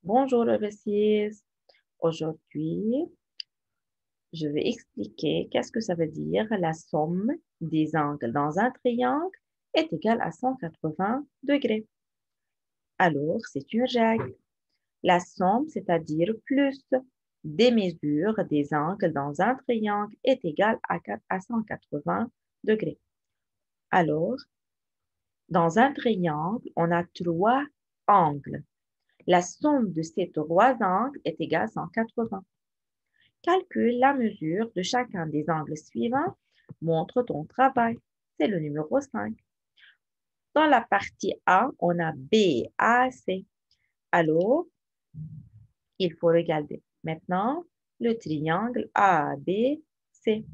Bonjour Ulysses. Aujourd'hui, je vais expliquer qu'est-ce que ça veut dire la somme des angles dans un triangle est égale à 180 degrés. Alors, c'est une règle. La somme, c'est-à-dire plus des mesures des angles dans un triangle est égale à 180 degrés. Alors, dans un triangle, on a trois angles. La somme de ces trois angles est égale à 180. Calcule la mesure de chacun des angles suivants. Montre ton travail. C'est le numéro 5. Dans la partie A, on a B, A, C. Alors, il faut regarder maintenant le triangle A, B, C.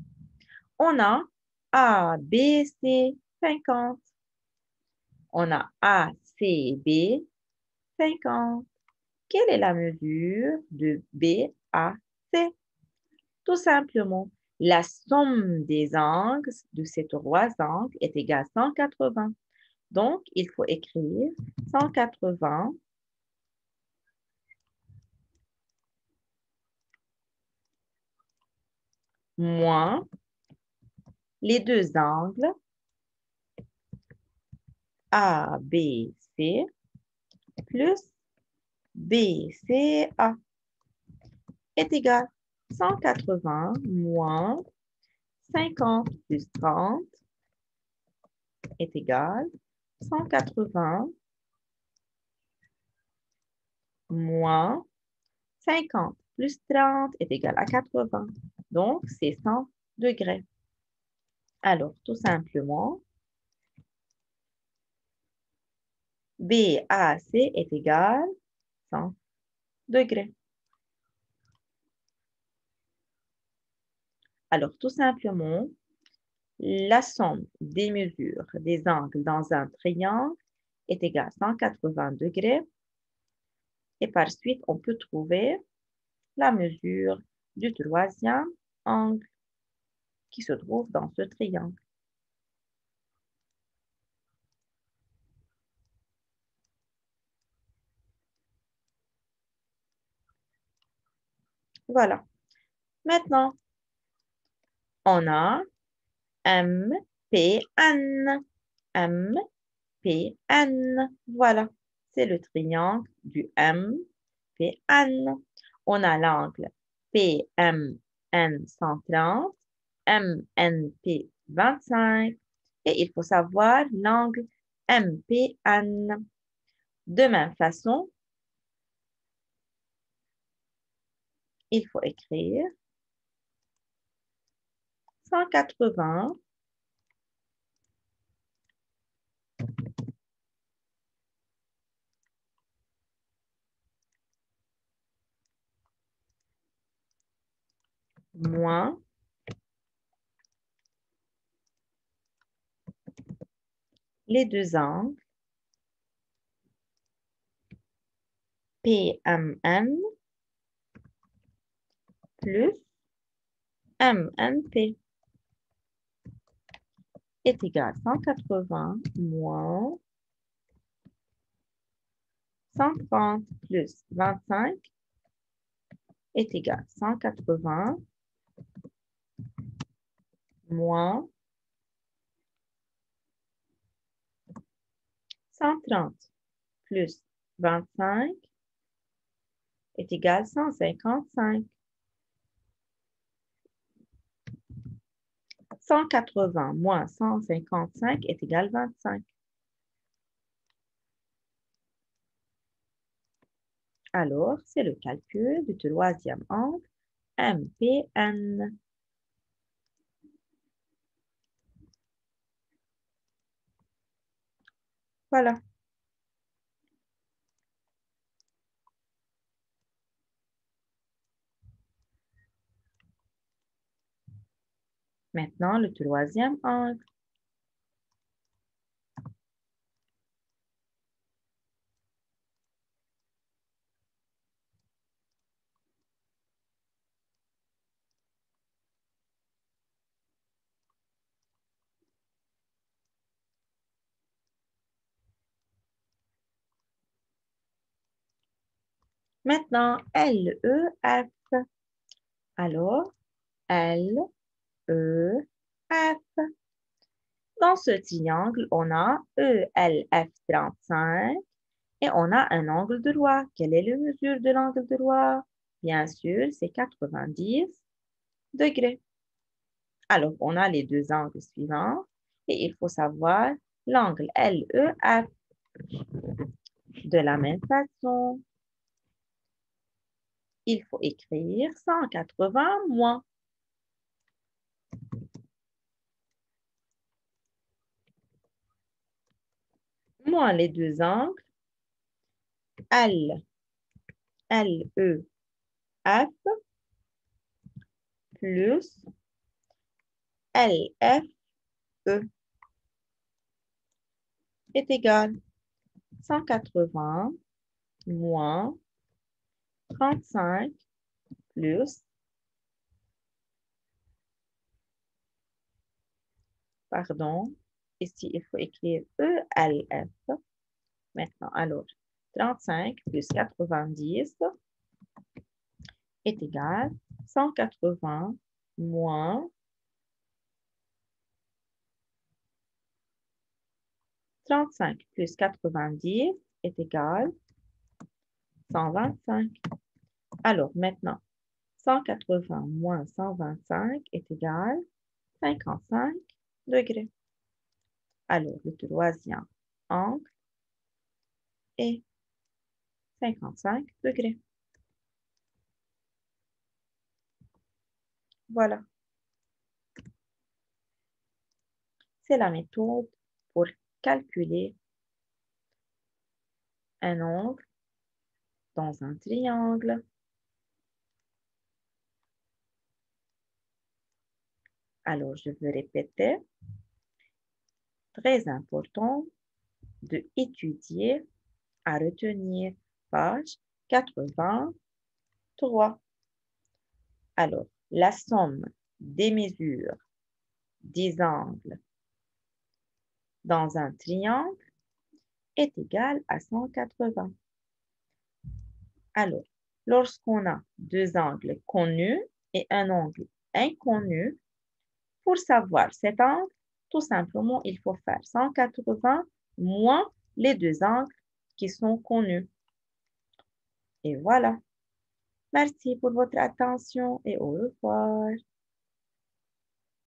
On a A, B, C, 50. On a A, C, B, 50. Quelle est la mesure de B, A, C? Tout simplement, la somme des angles de ces trois angles est égale à 180. Donc, il faut écrire 180 moins les deux angles A, B, C plus B, C, A est égal à 180 moins 50 plus 30 est égal à 180 moins 50 plus 30 est égal à 80. Donc, c'est 100 degrés. Alors, tout simplement, BAC est égal à 100 degrés. Alors, tout simplement, la somme des mesures des angles dans un triangle est égale à 180 degrés. Et par suite, on peut trouver la mesure du troisième angle qui se trouve dans ce triangle. Voilà. Maintenant, on a MPN. MPN. Voilà. C'est le triangle du MPN. On a l'angle PMN 130, MNP 25 et il faut savoir l'angle MPN. De même façon, il faut écrire 180 moins les deux angles PMN plus MNP est égal à 180 moins 130 plus 25 est égal à 180 moins 130 plus 25 est égal à 155. 180 moins 155 est égal à 25. Alors, c'est le calcul du troisième angle MPN. Voilà. Maintenant, le troisième angle. Maintenant, LEF. Alors, LEF. Dans ce triangle, on a ELF 35 et on a un angle droit. Quelle est la mesure de l'angle droit? Bien sûr, c'est 90 degrés. Alors, on a les deux angles suivants et il faut savoir l'angle LEF. De la même façon, il faut écrire 180 moins. Moins les deux angles LEF plus LFE est égal à 180 moins 35 plus, pardon, ici il faut écrire ELF. Maintenant, alors, 35 plus 90 est égal à 180 moins 35 plus 90 est égal à 125. Alors, maintenant, 180 moins 125 est égal à 55 degrés. Alors, le troisième angle est 55 degrés. Voilà. C'est la méthode pour calculer un angle dans un triangle. Alors, je veux répéter. Très important de étudier, à retenir, page 83. Alors, la somme des mesures des angles dans un triangle est égale à 180. Alors, lorsqu'on a deux angles connus et un angle inconnu, pour savoir cet angle, tout simplement, il faut faire 180 moins les deux angles qui sont connus. Et voilà. Merci pour votre attention et au revoir.